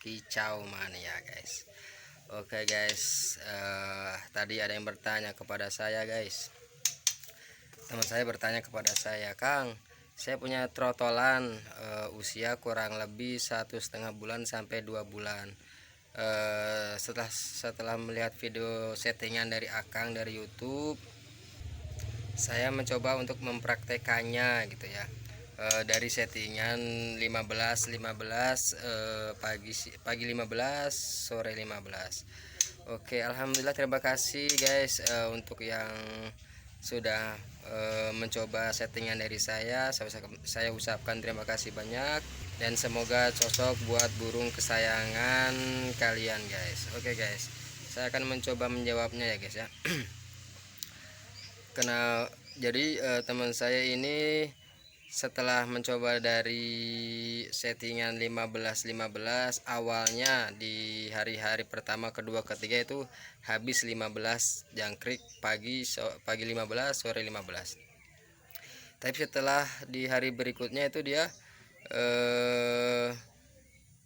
Kicau Mania guys. Oke guys, tadi ada yang bertanya kepada saya guys. Teman saya bertanya kepada saya, Kang, saya punya trotolan usia kurang lebih 1,5 bulan sampai 2 bulan. Setelah melihat video settingan dari Akang dari YouTube, saya mencoba untuk mempraktekannya gitu ya. Dari settingan 15 pagi 15 sore 15. Oke, alhamdulillah, terima kasih guys untuk yang sudah mencoba settingan dari saya ucapkan terima kasih banyak dan semoga cocok buat burung kesayangan kalian guys. Oke guys, saya akan mencoba menjawabnya ya guys ya. Jadi teman saya ini setelah mencoba dari settingan 15 awalnya di hari-hari pertama, kedua, ketiga itu habis 15 jangkrik pagi 15 sore 15. Tapi setelah di hari berikutnya itu dia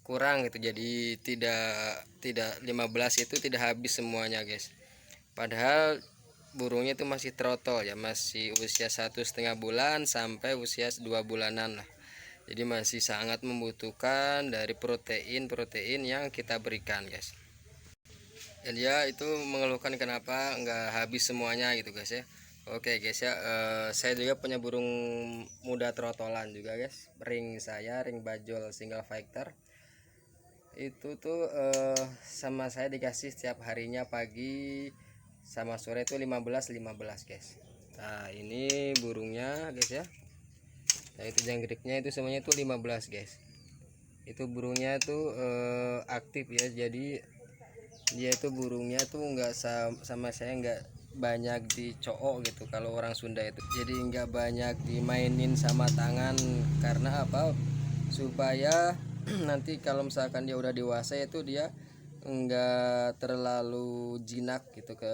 kurang gitu, jadi tidak 15 itu tidak habis semuanya guys. Padahal burungnya itu masih trotol ya, masih usia 1,5 bulan sampai usia 2 bulanan lah. Jadi masih sangat membutuhkan dari protein yang kita berikan guys. Dan dia itu mengeluhkan kenapa nggak habis semuanya gitu guys ya. Oke guys ya, saya juga punya burung muda trotolan juga guys. Ring bajol single factor itu tuh sama saya dikasih setiap harinya pagi sama sore itu 15 guys. Nah ini burungnya guys ya. Nah itu jangkriknya itu semuanya itu 15 guys. Itu burungnya tuh aktif ya, jadi dia itu burungnya tuh nggak sama saya nggak banyak dicook gitu kalau orang Sunda itu, jadi nggak banyak dimainin sama tangan. Karena apa? Supaya nanti kalau misalkan dia udah dewasa itu dia enggak terlalu jinak gitu ke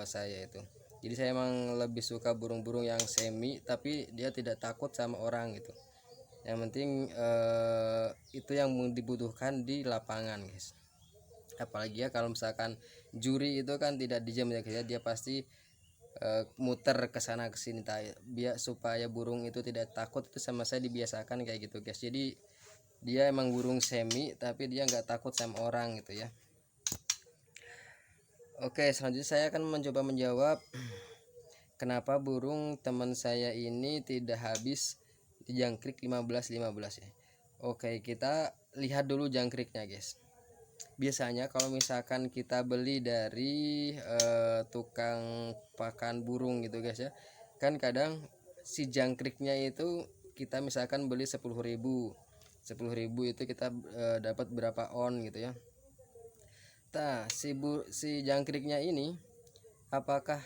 saya itu. Jadi saya emang lebih suka burung-burung yang semi tapi dia tidak takut sama orang gitu. Yang penting itu yang dibutuhkan di lapangan guys. Apalagi ya kalau misalkan juri itu kan tidak diam ya guys, dia pasti muter ke sana ke sini biar supaya burung itu tidak takut. Itu sama saya dibiasakan kayak gitu guys. Jadi dia emang burung semi tapi dia nggak takut sama orang gitu ya. Oke, selanjutnya saya akan mencoba menjawab kenapa burung teman saya ini tidak habis di jangkrik 15 ya. Oke, kita lihat dulu jangkriknya guys. Biasanya kalau misalkan kita beli dari tukang pakan burung gitu guys ya, kan kadang si jangkriknya itu kita misalkan beli 10.000 itu kita dapat berapa on gitu ya. Nah si jangkriknya ini apakah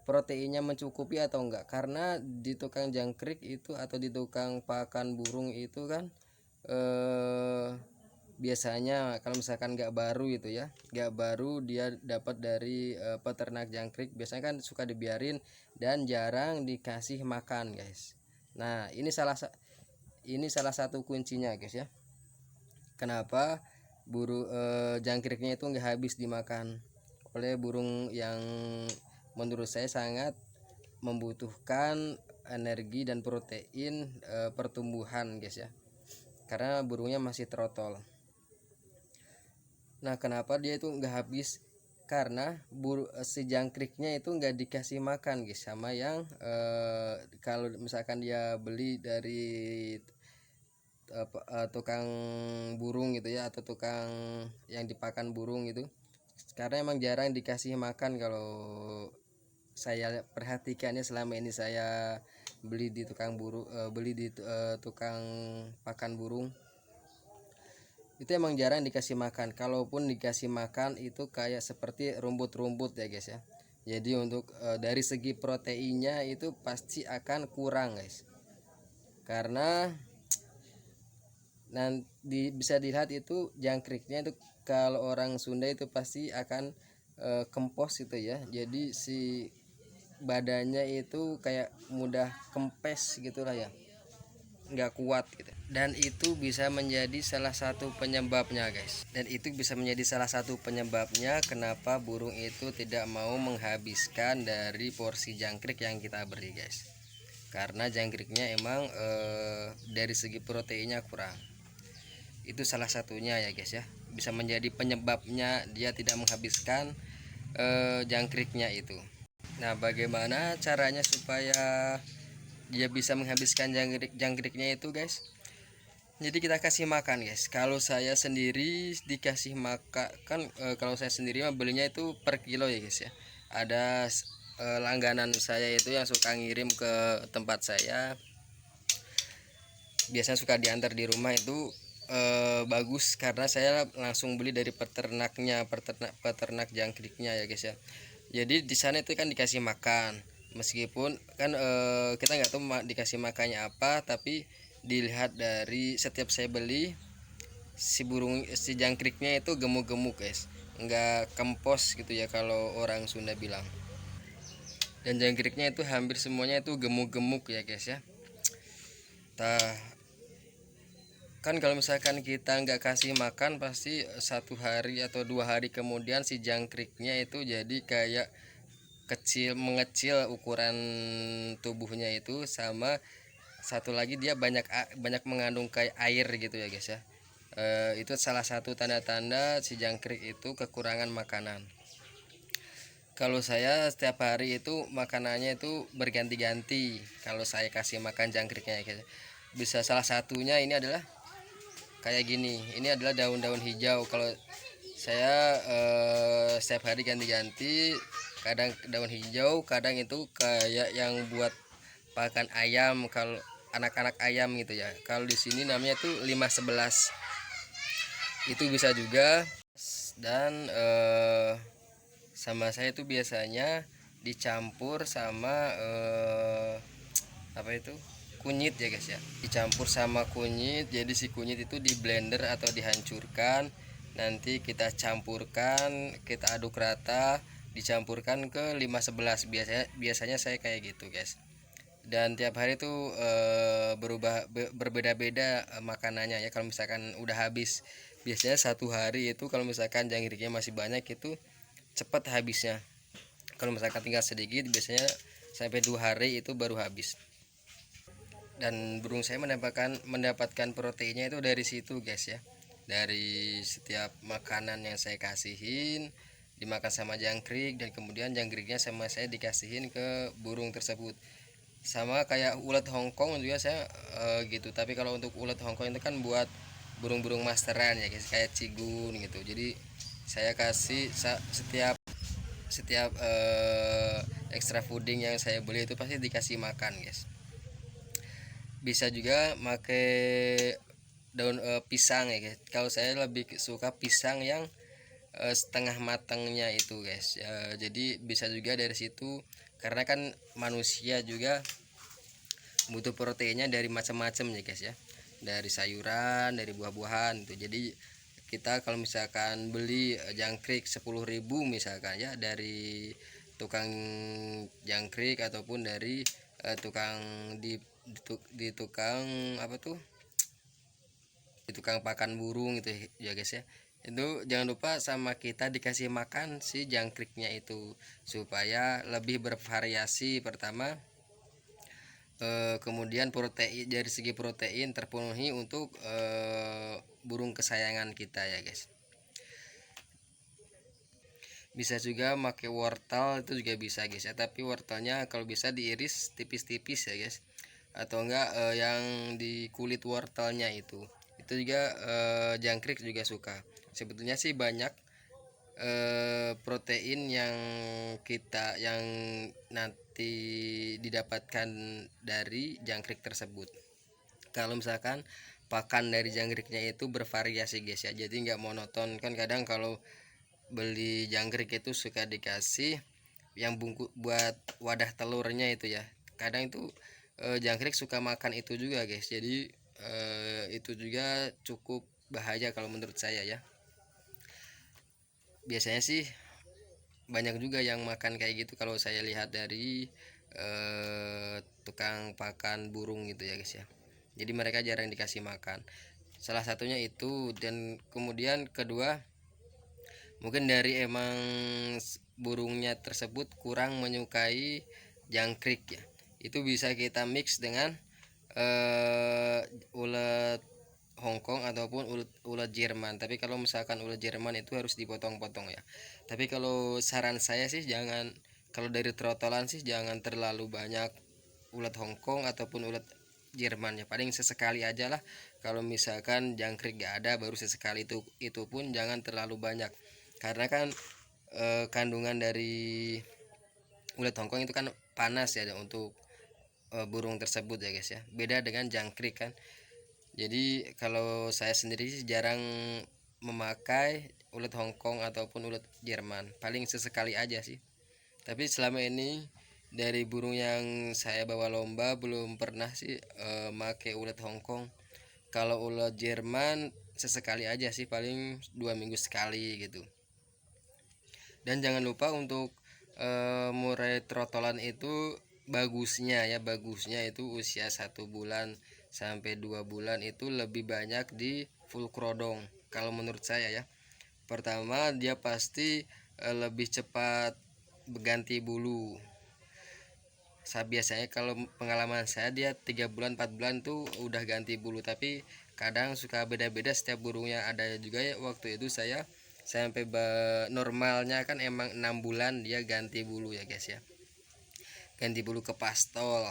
proteinnya mencukupi atau enggak? Karena di tukang jangkrik itu atau di tukang pakan burung itu kan biasanya kalau misalkan nggak baru itu ya, nggak baru dia dapat dari peternak jangkrik, biasanya kan suka dibiarin dan jarang dikasih makan guys. Nah ini salah satu kuncinya guys ya, kenapa jangkriknya itu nggak habis dimakan oleh burung yang menurut saya sangat membutuhkan energi dan protein pertumbuhan guys ya, karena burungnya masih trotol. Nah kenapa dia itu nggak habis? Karena si jangkriknya itu nggak dikasih makan guys, sama yang kalau misalkan dia beli dari tukang burung gitu ya, atau tukang yang dipakan burung itu, karena emang jarang dikasih makan. Kalau saya perhatikannya selama ini saya beli di tukang pakan burung, itu emang jarang dikasih makan. Kalaupun dikasih makan itu kayak seperti rumput-rumput ya guys ya. Jadi untuk dari segi proteinnya itu pasti akan kurang guys, karena nanti bisa dilihat itu jangkriknya itu kalau orang Sunda itu pasti akan kempos gitu ya. Jadi si badannya itu kayak mudah kempes gitulah ya, nggak kuat gitu. dan itu bisa menjadi salah satu penyebabnya guys, dan itu bisa menjadi salah satu penyebabnya kenapa burung itu tidak mau menghabiskan dari porsi jangkrik yang kita beri guys, karena jangkriknya emang dari segi proteinnya kurang. Itu salah satunya ya guys ya, bisa menjadi penyebabnya dia tidak menghabiskan jangkriknya itu. Nah, bagaimana caranya supaya dia bisa menghabiskan jangkriknya itu guys? Jadi kita kasih makan guys. Kalau saya sendiri dikasih makan kan, kalau saya sendiri mah belinya itu per kilo ya guys ya. Ada langganan saya itu yang suka ngirim ke tempat saya, biasanya suka diantar di rumah itu, bagus karena saya langsung beli dari peternaknya, peternak jangkriknya ya guys ya. Jadi di sana itu kan dikasih makan, meskipun kan kita nggak tahu dikasih makannya apa, tapi dilihat dari setiap saya beli si jangkriknya itu gemuk-gemuk guys, nggak kempos gitu ya kalau orang Sunda bilang. Dan jangkriknya itu hampir semuanya itu gemuk-gemuk ya guys ya. Kan kalau misalkan kita nggak kasih makan, pasti 1 hari atau 2 hari kemudian si jangkriknya itu jadi kayak mengecil ukuran tubuhnya itu, sama satu lagi dia banyak mengandung kayak air gitu ya guys ya. Itu salah satu tanda-tanda si jangkrik itu kekurangan makanan. Kalau saya setiap hari itu makanannya itu berganti-ganti kalau saya kasih makan jangkriknya ya guys. Bisa salah satunya ini adalah kayak gini, ini adalah daun-daun hijau. Kalau saya setiap hari ganti-ganti, kadang daun hijau, kadang itu kayak yang buat pakan ayam, kalau anak-anak ayam gitu ya. Kalau di sini namanya tuh 511, itu bisa juga. Dan sama saya itu biasanya dicampur sama apa itu, kunyit ya guys ya, dicampur sama kunyit. Jadi si kunyit itu di blender atau dihancurkan, nanti kita campurkan, kita aduk rata, dicampurkan ke 511. Biasanya saya kayak gitu guys. Dan tiap hari itu berbeda-beda makanannya ya. Kalau misalkan udah habis, biasanya 1 hari itu kalau misalkan jangkriknya masih banyak itu cepat habisnya. Kalau misalkan tinggal sedikit, biasanya sampai 2 hari itu baru habis. Dan burung saya mendapatkan proteinnya itu dari situ guys ya, dari setiap makanan yang saya kasihin dimakan sama jangkrik, dan kemudian jangkriknya sama saya dikasihin ke burung tersebut. Sama kayak ulat Hongkong juga saya gitu, tapi kalau untuk ulat Hongkong itu kan buat burung-burung masteran ya guys, kayak cigun gitu. Jadi saya kasih setiap setiap extra fooding yang saya beli itu pasti dikasih makan guys. Bisa juga pakai daun pisang ya guys. Kalau saya lebih suka pisang yang setengah matangnya itu guys. Jadi bisa juga dari situ, karena kan manusia juga butuh proteinnya dari macam-macam ya guys ya, dari sayuran, dari buah-buahan itu. Jadi kita kalau misalkan beli jangkrik 10.000 misalkan ya, dari tukang jangkrik ataupun dari tukang di tukang apa tuh, di tukang pakan burung gitu ya guys ya, itu jangan lupa sama kita dikasih makan si jangkriknya itu supaya lebih bervariasi. Pertama, kemudian protein, dari segi protein terpenuhi untuk burung kesayangan kita ya guys. Bisa juga pakai wortel, itu juga bisa guys ya, tapi wortelnya kalau bisa diiris tipis-tipis ya guys, atau enggak yang di kulit wortelnya itu juga jangkrik juga suka. Sebetulnya sih banyak protein yang nanti didapatkan dari jangkrik tersebut. Kalau misalkan pakan dari jangkriknya itu bervariasi guys ya, jadi nggak monoton. Kan kadang kalau beli jangkrik itu suka dikasih yang bungkus buat wadah telurnya itu ya, kadang itu jangkrik suka makan itu juga guys. Jadi itu juga cukup bahaya kalau menurut saya ya. Biasanya sih banyak juga yang makan kayak gitu kalau saya lihat dari tukang pakan burung gitu ya guys ya. jadi mereka jarang dikasih makan. Salah satunya itu. Dan kemudian kedua, mungkin dari emang burungnya tersebut kurang menyukai jangkrik ya, itu bisa kita mix dengan ulet Hongkong ataupun ulet Jerman. Tapi kalau misalkan ulet Jerman itu harus dipotong-potong ya. Tapi kalau saran saya sih jangan, kalau dari trotolan sih jangan terlalu banyak ulet Hongkong ataupun ulet Jerman ya, paling sesekali aja lah. Kalau misalkan jangkrik gak ada, baru sesekali, itu pun jangan terlalu banyak, karena kan kandungan dari ulet Hongkong itu kan panas ya untuk burung tersebut ya guys ya, beda dengan jangkrik kan. Jadi kalau saya sendiri sih jarang memakai ulet Hongkong ataupun ulet Jerman, paling sesekali aja sih. Tapi selama ini dari burung yang saya bawa lomba belum pernah sih make ulet Hongkong. Kalau ulet Jerman sesekali aja sih, paling 2 minggu sekali gitu. Dan jangan lupa untuk murai trotolan itu bagusnya itu usia 1 bulan sampai 2 bulan itu lebih banyak di full krodong kalau menurut saya ya. Pertama, dia pasti lebih cepat berganti bulu. Saya biasanya, kalau pengalaman saya, dia 3 bulan 4 bulan tuh udah ganti bulu, tapi kadang suka beda-beda setiap burungnya. Ada juga ya waktu itu saya sampai normalnya kan emang 6 bulan dia ganti bulu ya guys ya, ganti bulu ke pastol.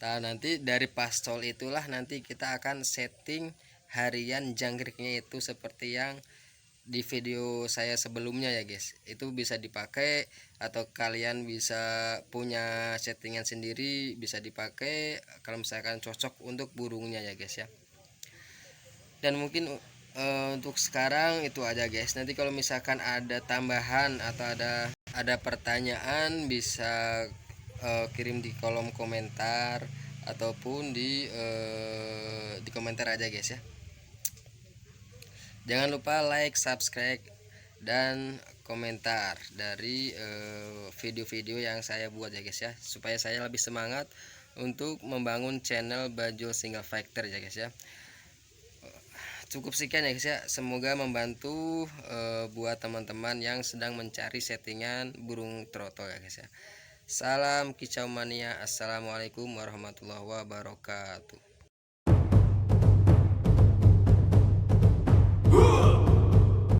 Nah nanti dari pastol itulah nanti kita akan setting harian jangkriknya itu seperti yang di video saya sebelumnya ya guys. Itu bisa dipakai, atau kalian bisa punya settingan sendiri, bisa dipakai kalau misalkan cocok untuk burungnya ya guys ya. Dan mungkin untuk sekarang itu aja guys. Nanti kalau misalkan ada tambahan atau ada pertanyaan, bisa kirim di kolom komentar ataupun di komentar aja guys ya. Jangan lupa like, subscribe, dan komentar dari video-video yang saya buat ya guys ya, supaya saya lebih semangat untuk membangun channel Bajul Single Factor ya guys ya. Cukup sekian ya guys ya, semoga membantu buat teman-teman yang sedang mencari settingan burung trotol ya guys ya. Salam kicau mania, assalamualaikum warahmatullahi wabarakatuh.